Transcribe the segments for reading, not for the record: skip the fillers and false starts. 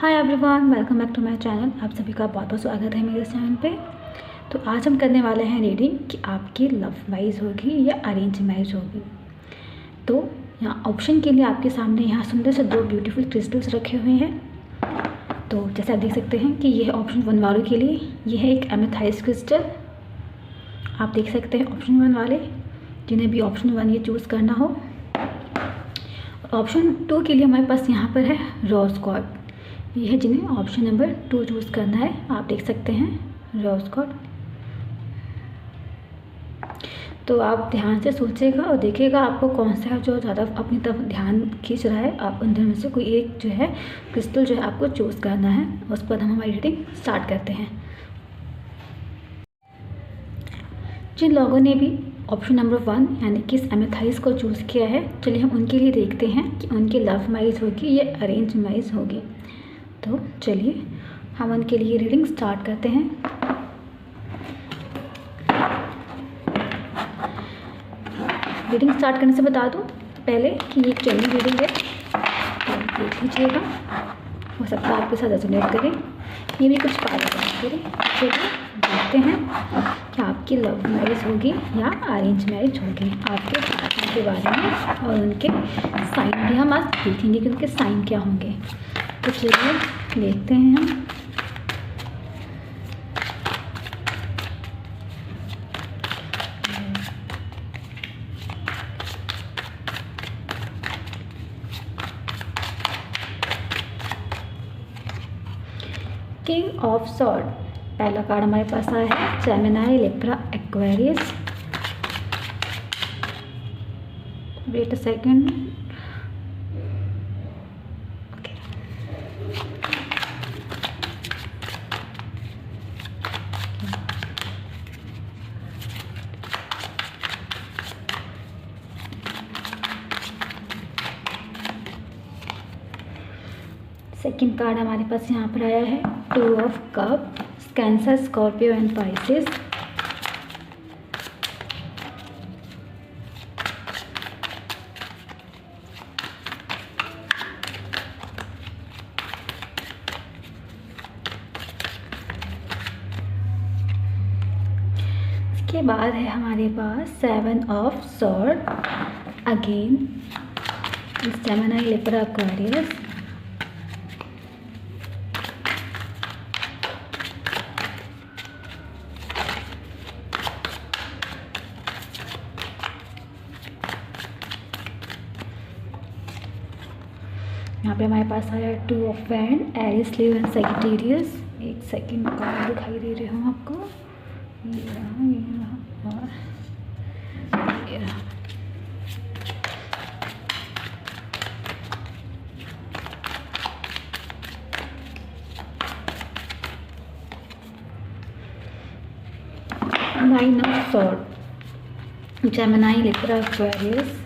Hi everyone, welcome back to my channel. आप सभी का बहुत बहुत स्वागत है मेरे चैनल पे। तो आज हम करने वाले हैं रीडिंग कि आपकी लव मैरिज होगी या अरेंज मैरिज होगी। तो यहाँ ऑप्शन के लिए आपके सामने यहाँ सुंदर से दो ब्यूटीफुल क्रिस्टल्स रखे हुए हैं। तो जैसे आप देख सकते हैं कि यह है ऑप्शन 1 वालों के लिए, यह है एक एमेथाइस्ट क्रिस्टल। आप देख सकते हैं ऑप्शन 1 वाले जिन्हें भी ऑप्शन 1 ये चूज़ करना हो। ऑप्शन 2 के लिए हमारे पास यहाँ पर है रोज़ क्वार्ट्ज। ये है जिन्हें ऑप्शन नंबर 2 चूज़ करना है। आप देख सकते हैं रोज़ क्वार्ट्ज। तो आप ध्यान से सोचेगा और देखिएगा आपको कौन सा जो ज़्यादा अपनी तरफ ध्यान खींच रहा है। आप उन में से कोई एक जो है क्रिस्टल जो है आपको चूज़ करना है। उसके बाद हम हमारी रीडिंग स्टार्ट करते हैं। जिन लोगों ने भी ऑप्शन नंबर 1 यानी कि एमेथाइस्ट को चूज़ किया है, चलिए हम उनके लिए देखते हैं कि उनकी लव मैरिज होगी या अरेंज मैरिज होगी। तो चलिए हम उनके लिए रीडिंग स्टार्ट करते हैं। रीडिंग स्टार्ट करने से बता दूं पहले कि ये एक जनरल रीडिंग है, तो देख लीजिएगा, हो सकता है आपके साथ रेजोनेट करें, ये भी कुछ पार करें। चलिए देखते हैं कि आपकी लव मैरिज होगी या अरेंज मैरिज होगी, आपके पार्टनर के बारे में और उनके साइन भी हम आज देखेंगे कि उनके साइन क्या होंगे। तो चलिए देखते हैं हम। किंग ऑफ सॉर्ड पहला कार्ड हमारे पास आया है, Gemini, Libra, Aquarius. Wait a second. Second card हमारे पास यहाँ पर आया है 2 of cup, Cancer, Scorpio and Pisces. इसके बाद है हमारे पास 7 of sword, again Gemini, Libra, Aquarius. यहाँ पे हमारे पास आया 2 of wand, Aries, Leo and Sagittarius. एक सेकंड कार्ड दिखाई दे रहे हूँ आपको, ये रहा और ये रहा। Nine of sword, Gemini, Libra, Aquarius.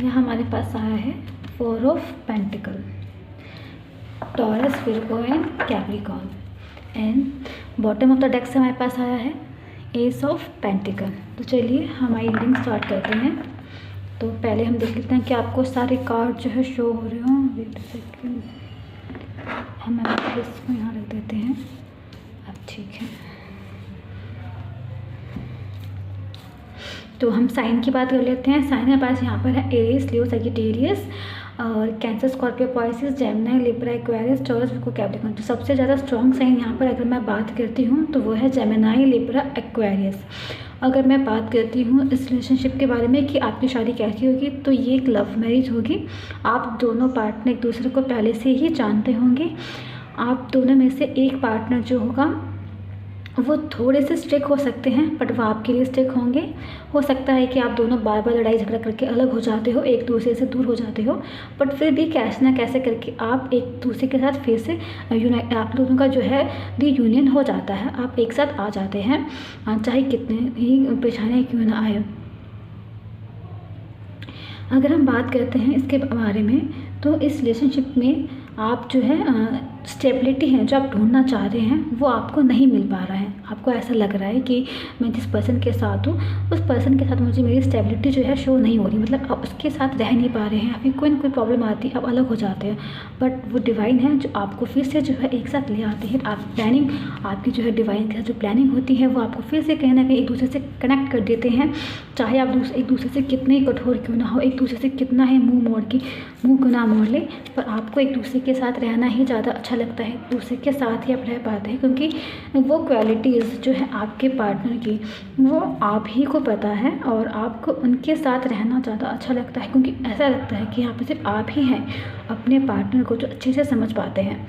यह हमारे पास आया है 4 of pentacle, taurus, Virgo and Capricorn. And bottom of the deck से हमारे पास आया है एस ऑफ पेंटिकल। तो चलिए हमारी रीडिंग स्टार्ट करते हैं। तो पहले हम देख लेते हैं कि आपको सारे कार्ड जो है शो हो रहे हों। वेट सेकेंड, हम इसको यहाँ रख देते हैं। अब ठीक है, तो हम साइन की बात कर लेते हैं। साइन हमारे पास यहाँ पर है एरिस, लियो, सैजिटेरियस और cancer, Scorpio, Pisces, Gemini, Libra, Aquarius, taurus, Virgo, Capricorn. तो सबसे ज़्यादा स्ट्रॉन्ग साइन यहाँ पर अगर मैं बात करती हूँ तो वो है जेमिनी, लिब्रा, एक्वेरियस। अगर मैं बात करती हूँ इस रिलेशनशिप के बारे में कि आपकी शादी कैसी होगी, तो ये एक लव मैरिज होगी। आप दोनों पार्टनर एक दूसरे को पहले से ही जानते होंगे। आप दोनों में से एक पार्टनर जो होगा वो थोड़े से स्ट्रिक हो सकते हैं, बट वो आपके लिए स्ट्रिक होंगे। हो सकता है कि आप दोनों बार बार लड़ाई झगड़ा करके अलग हो जाते हो, एक दूसरे से दूर हो जाते हो, बट फिर भी कैसे ना कैसे करके आप एक दूसरे के साथ फिर से यूनाइट, आप दोनों का जो है रीयूनियन हो जाता है, आप एक साथ आ जाते हैं, चाहे कितने ही परेशानियाँ क्यों ना आए। अगर हम बात करते हैं इसके बारे में, तो इस रिलेशनशिप में आप जो है स्टेबिलिटी है जो आप ढूंढना चाह रहे हैं वो आपको नहीं मिल पा रहा है। आपको ऐसा लग रहा है कि मैं जिस पर्सन के साथ हूँ उस पर्सन के साथ मुझे मेरी स्टेबिलिटी जो है शो नहीं हो रही, मतलब आप उसके साथ रह नहीं पा रहे हैं, या फिर कोई ना कोई प्रॉब्लम आती है, आप अलग हो जाते हैं। बट वो डिवाइन है जो आपको फिर से जो है एक साथ ले आते हैं। आप प्लानिंग, आपकी जो है डिवाइन के साथ जो प्लानिंग होती है वो आपको फिर से कहीं ना कहीं एक दूसरे से कनेक्ट कर देते हैं। चाहे आप एक दूसरे से कितने कठोर क्यों ना हो, एक दूसरे से कितना ही मुँह क्यों ना मोड़ लें, पर आपको एक दूसरे के साथ रहना ही ज़्यादा अच्छा लगता है। दूसरे के साथ ही आप रह पाते हैं, क्योंकि वो क्वालिटीज़ जो है आपके पार्टनर की वो आप ही को पता है, और आपको उनके साथ रहना ज़्यादा अच्छा लगता है, क्योंकि ऐसा लगता है कि यहाँ पे सिर्फ आप ही हैं अपने पार्टनर को जो अच्छे से समझ पाते हैं।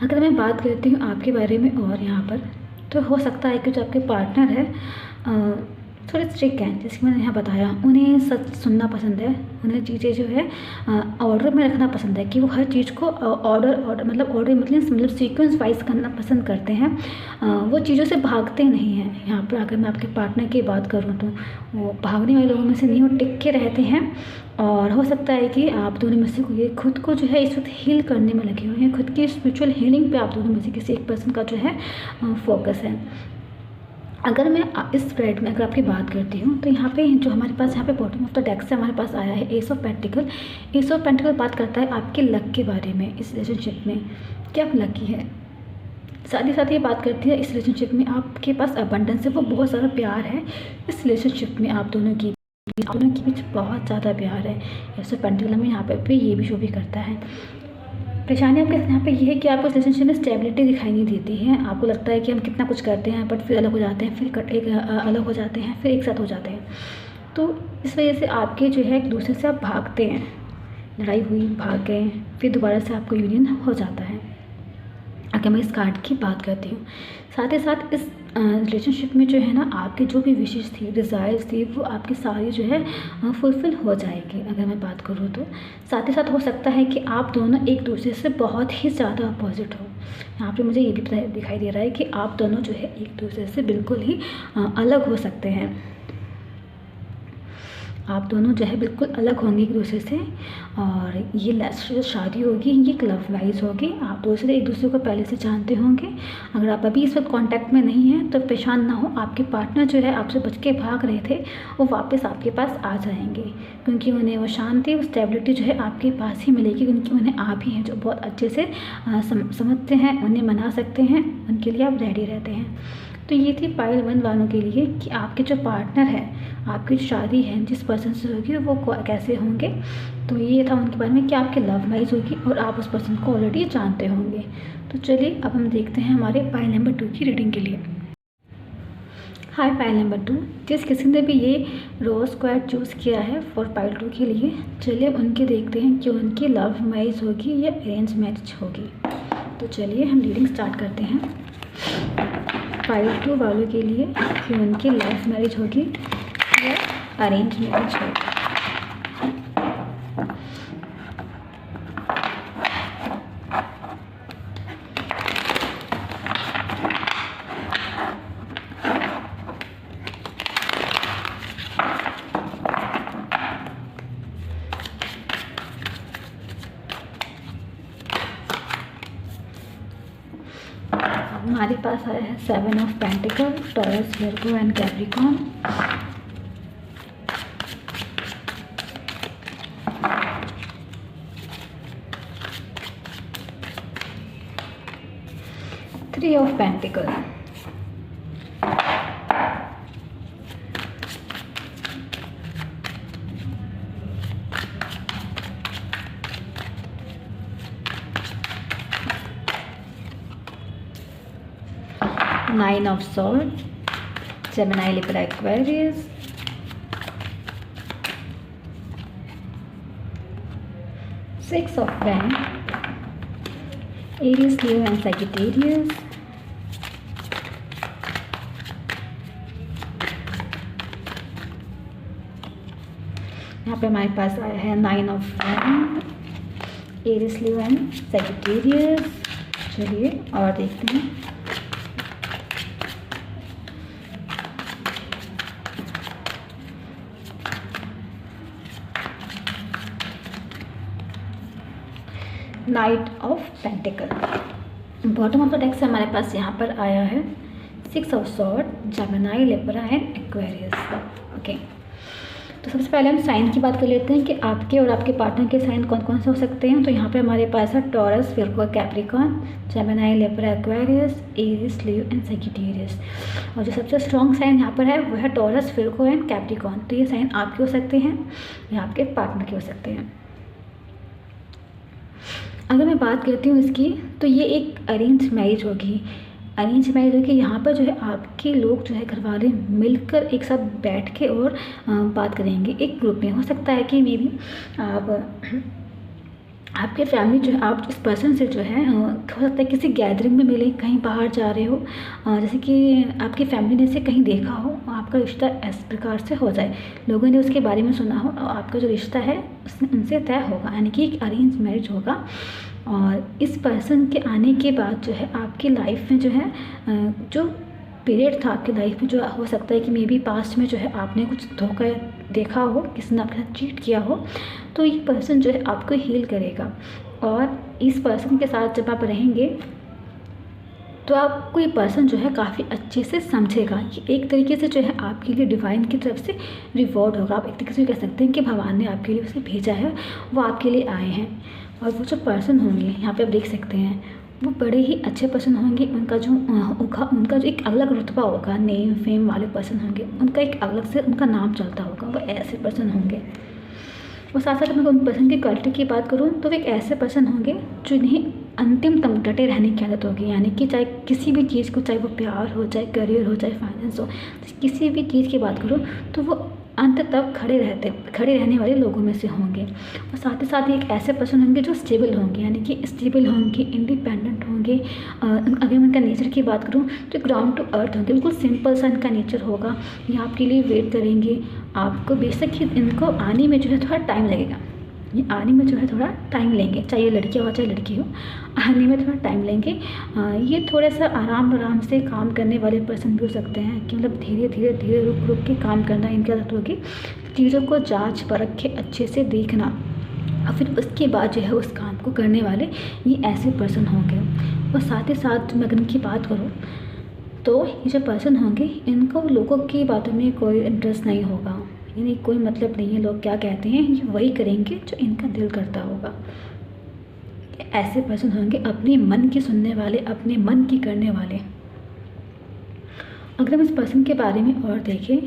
अगर मैं बात करती हूँ आपके बारे में और यहाँ पर, तो हो सकता है कि जो आपके पार्टनर है थोड़े स्ट्रिक्ट हैं, जैसे कि मैंने यहाँ बताया। उन्हें सच सुनना पसंद है, उन्हें चीज़ें जो है ऑर्डर में रखना पसंद है, कि वो हर चीज़ को ऑर्डर मतलब सीक्वेंस वाइज करना पसंद करते हैं। वो चीज़ों से भागते नहीं हैं। यहाँ पर अगर मैं आपके पार्टनर की बात करूँ तो वो भागने वाले लोगों में से नहीं, वो टिक के रहते हैं। और हो सकता है कि आप दोनों में से कोई खुद को जो है इस वक्त हील करने में लगे हुए हैं, खुद की स्पिरिचुअल हीलिंग पे आप दोनों में से किसी एक पर्सन का जो है फोकस है। अगर मैं इस स्प्रेड में अगर आपकी बात करती हूँ तो यहाँ पे जो हमारे पास यहाँ पे बॉटम ऑफ द डेक से हमारे पास आया है S of pentacle. S of pentacle बात करता है आपके लक के बारे में, इस रिलेशनशिप में कि आप लकी है। साथ ही साथ ये बात करती है इस रिलेशनशिप में आपके पास अबंडेंस है, वो बहुत सारा प्यार है इस रिलेशनशिप में। आप दोनों के बीच बहुत ज़्यादा प्यार है। एस ऑफ पेंटिकल में यहाँ पर ये भी शो भी करता है। परेशानी आपके यहाँ पे ये है कि आपको रिलेशनशिप में स्टेबिलिटी दिखाई नहीं देती है। आपको लगता है कि हम कितना कुछ करते हैं बट फिर अलग हो जाते हैं, फिर अलग हो जाते हैं, फिर एक साथ हो जाते हैं। तो इस वजह से आपके जो है एक दूसरे से आप भागते हैं, लड़ाई हुई, भाग गए, फिर दोबारा से आपको यूनियन हो जाता है। अगर मैं इस कार्ड की बात करती हूँ, साथ ही साथ इस रिलेशनशिप में जो है ना आपकी जो भी विशेष थी, डिज़ायर्स थी, वो आपकी सारी जो है फुलफ़िल हो जाएगी। अगर मैं बात करूँ तो साथ ही साथ हो सकता है कि आप दोनों एक दूसरे से बहुत ही ज़्यादा अपोजिट हो। यहाँ पे मुझे ये भी दिखाई दे रहा है कि आप दोनों जो है एक दूसरे से बिल्कुल ही अलग हो सकते हैं। आप दोनों जो है बिल्कुल अलग होंगे एक दूसरे से, और ये लास्ट जो शादी होगी ये क्लब वाइज होगी। आप दूसरे एक दूसरे को पहले से जानते होंगे। अगर आप अभी इस वक्त कांटेक्ट में नहीं हैं तो परेशान ना हो, आपके पार्टनर जो है आपसे बच के भाग रहे थे वो वापस आपके पास आ जाएंगे, क्योंकि उन्हें वो शांति, वो स्टेबिलिटी जो है आपके पास ही मिलेगी, क्योंकि उन्हें आप ही हैं जो बहुत अच्छे से समझते हैं, उन्हें मना सकते हैं, उनके लिए आप रेडी रहते हैं। तो ये थी पाइल 1 वालों के लिए कि आपके जो पार्टनर है, आपकी जो शादी है जिस पर्सन से होगी वो कैसे होंगे। तो ये था उनके बारे में कि आपकी लव मैरिज होगी और आप उस पर्सन को ऑलरेडी जानते होंगे। तो चलिए अब हम देखते हैं हमारे पाइल नंबर 2 की रीडिंग के लिए। हाय पाइल नंबर 2, जिस किसी ने भी ये रोज स्क्वायर चूज़ किया है फॉर पाइल 2 के लिए, चलिए उनके देखते हैं कि उनकी लव मैरिज होगी या अरेंज मैरिज होगी। तो चलिए हम रीडिंग स्टार्ट करते हैं पाइल 2 वालों के लिए कि उनकी लव मैरिज होगी या अरेंज मैरिज होगी। हमारे पास आया है 7 of pentacle, Taurus, Virgo and Capricorn. Three of pentacle, nine of sword, Gemini, Libra, Aquarius, six of pent, Aries, Leo and Sagittarius, यहाँ पे हमारे पास आया है 9 of pent, Aries, Leo and Sagittarius. चलिए और देखते हैं। Knight of pentacle. Bottom of the deck से हमारे पास यहाँ पर आया है 6 of sword, Gemini, Libra and Aquarius. Okay, तो सबसे पहले हम साइन की बात कर लेते हैं कि आपके और आपके पार्टनर के साइन कौन कौन से हो सकते हैं। तो यहाँ पे हमारे पास है taurus, Virgo, Capricorn, Gemini, Libra, Aquarius, Aries, leave and Sagittarius. और जो सबसे स्ट्रॉन्ग साइन यहाँ पर है वो है टॉरस, विर्गो एंड कैप्रिकॉर्न। तो ये साइन आपके हो सकते हैं या आपके पार्टनर के हो सकते हैं। अगर मैं बात करती हूँ इसकी, तो ये एक अरेंज मैरिज होगी। अरेंज मैरिज होगी, यहाँ पर जो है आपके लोग जो है घर वाले मिलकर एक साथ बैठ के और बात करेंगे एक ग्रुप में। हो सकता है कि मे बी आपके फैमिली जो है आप इस पर्सन से जो है हो सकता है किसी गैदरिंग में मिले, कहीं बाहर जा रहे हो, जैसे कि आपकी फैमिली ने इसे कहीं देखा हो, आपका रिश्ता इस प्रकार से हो जाए, लोगों ने उसके बारे में सुना हो और आपका जो रिश्ता है उनसे तय होगा, यानी कि एक अरेंज मैरिज होगा। और इस पर्सन के आने के बाद जो है आपकी लाइफ में जो है जो पीरियड था आपकी लाइफ में, जो हो सकता है कि मे बी पास्ट में जो है आपने कुछ धोखा देखा हो, किसी ने आपके साथ चीट किया हो, तो ये पर्सन जो है आपको हील करेगा। और इस पर्सन के साथ जब आप रहेंगे तो आपको ये पर्सन जो है काफ़ी अच्छे से समझेगा। ये एक तरीके से जो है आपके लिए डिवाइन की तरफ से रिवॉर्ड होगा। आप एक तरीके से कह सकते हैं कि भगवान ने आपके लिए उसे भेजा है, वो आपके लिए आए हैं। और वो जो पर्सन होंगे यहाँ पे आप देख सकते हैं, वो बड़े ही अच्छे पर्सन होंगे। उनका जो एक अलग रुतबा होगा, नेम फेम वाले पर्सन होंगे, उनका एक अलग से उनका नाम चलता होगा, वो ऐसे पर्सन होंगे। और साथ साथ मैं उन पर्सन की क्वालिटी की बात करूँ तो वो एक ऐसे पर्सन होंगे जो इन्हें अंतिम तक डटे रहने की आदत होगी। यानी कि चाहे किसी भी चीज़ को, चाहे वो प्यार हो, चाहे करियर हो, चाहे फाइनेंस हो, किसी भी चीज़ की बात करूँ तो वो अंत तक खड़े रहने वाले लोगों में से होंगे। और साथ ही एक ऐसे पर्सन होंगे जो स्टेबल होंगे, यानी कि स्टेबल होंगे, इंडिपेंडेंट होंगे। अगर मैं इनका नेचर की बात करूँ तो ग्राउंड टू अर्थ होंगे, बिल्कुल सिंपल सा इनका नेचर होगा। ये आपके लिए वेट करेंगे, आपको बेशक ही इनको आने में जो है थोड़ा टाइम लगेगा, ये आने में जो है थोड़ा टाइम लेंगे, चाहे लड़किया हो चाहे लड़की हो, आने में थोड़ा टाइम लेंगे। ये थोड़ा सा आराम से काम करने वाले पर्सन भी हो सकते हैं कि मतलब धीरे रुक के काम करना इनकी आदत होगी। चीज़ों को जांच परख के अच्छे से देखना और फिर उसके बाद जो है उस काम को करने वाले ये ऐसे पर्सन होंगे। और साथ ही साथ मैं अगर इनकी बात करूँ तो ये जो पर्सन होंगे इनको लोगों की बातों में कोई इंटरेस्ट नहीं होगा, यानी कोई मतलब नहीं है लोग क्या कहते हैं, ये वही करेंगे जो इनका दिल करता होगा। ऐसे पर्सन होंगे अपने मन की सुनने वाले, अपने मन की करने वाले। अगर हम इस पर्सन के बारे में और देखें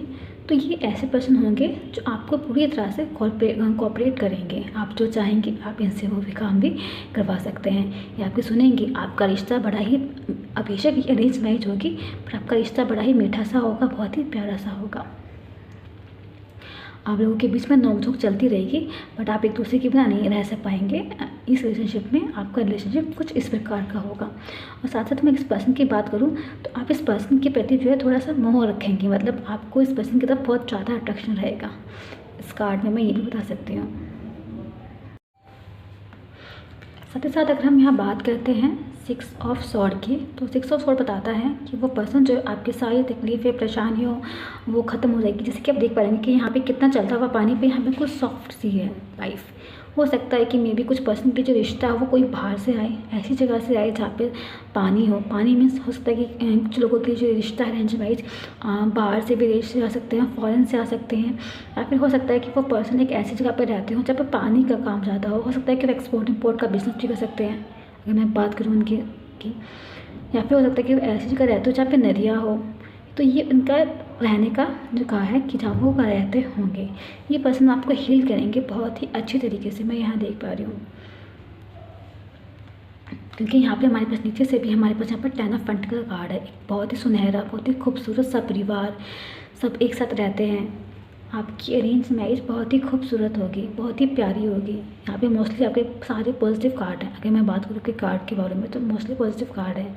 तो ये ऐसे पर्सन होंगे जो आपको पूरी तरह से कोऑपरेट करेंगे। आप जो चाहेंगे आप इनसे वो भी काम भी करवा सकते हैं, ये आपकी सुनेंगे। आपका रिश्ता बड़ा ही, बेशक ये अरेंज मैरिज होगी पर आपका रिश्ता बड़ा ही मीठा सा होगा, बहुत ही प्यारा सा होगा। आप लोगों के बीच में नोक-झोंक चलती रहेगी बट आप एक दूसरे के बिना नहीं रह पाएंगे। इस रिलेशनशिप में आपका रिलेशनशिप कुछ इस प्रकार का होगा। और साथ साथ मैं इस पर्सन की बात करूं तो आप इस पर्सन के प्रति जो है थोड़ा सा मोह रखेंगे, मतलब आपको इस पर्सन की तरफ बहुत ज़्यादा अट्रैक्शन रहेगा। इस कार्ड में मैं ये भी बता सकती हूँ। साथ ही साथ अगर हम यहाँ बात करते हैं 6 ऑफ सॉर्ड की, तो 6 ऑफ सॉर्ड बताता है कि वो पर्सन जो आपकी सारी तकलीफ़ें, परेशानियों वो ख़त्म हो जाएगी। जैसे कि आप देख पा रहे हैं कि यहाँ पे कितना चलता हुआ पानी पे यहाँ पे कुछ सॉफ्ट सी है लाइफ। हो सकता है कि मे बी कुछ पर्सन की जो रिश्ता है वो कोई बाहर से आए, ऐसी जगह से आए जहाँ पे पानी हो। पानी में हो सकता है कि कुछ लोगों की जो रिश्ता है अरेंज मैरिज बाहर से विदेश से आ सकते हैं, फॉरेन से आ सकते हैं, या फिर हो सकता है कि वो पर्सन एक ऐसी जगह पर रहते हो जहाँ पर पानी का काम ज़्यादा हो सकता है कि वो एक्सपोर्ट इम्पोर्ट का बिजनेस भी कर सकते हैं अगर मैं बात करूँ उनकी की। या फिर हो सकता है कि वो ऐसी जगह रहते हो जहाँ पे नदियाँ हो, तो ये उनका रहने का जो कहा है कि जहाँ वो रहते होंगे। ये पर्सन आपको हील करेंगे बहुत ही अच्छी तरीके से, मैं यहाँ देख पा रही हूँ। क्योंकि यहाँ पे हमारे पास नीचे से भी हमारे पास यहाँ पर 10 ऑफ पेंटिकल का कार्ड है। एक बहुत ही सुनहरा, बहुत ही खूबसूरत सा परिवार, सब एक साथ रहते हैं। आपकी अरेंज मैरिज बहुत ही खूबसूरत होगी, बहुत ही प्यारी होगी। यहाँ पे मोस्टली आपके सारे पॉजिटिव कार्ड हैं। अगर मैं बात करूँ कि कार्ड के बारे में तो मोस्टली पॉजिटिव कार्ड है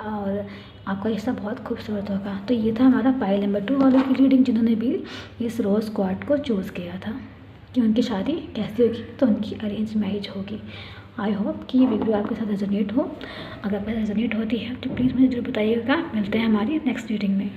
और आपका रिश्ता बहुत खूबसूरत होगा। तो ये था हमारा पाइल नंबर 2 वालों की रीडिंग जिन्होंने भी इस रोज़ कार्ड को चूज़ किया था कि उनकी शादी कैसी होगी, तो उनकी अरेंज मैरिज होगी। आई होप कि ये वीडियो आपके साथ रेजोनेट हो। अगर आपके साथ रेजोनेट होती है तो प्लीज़ मुझे ज़रूर बताइएगा। मिलते हैं हमारी नेक्स्ट रीडिंग में।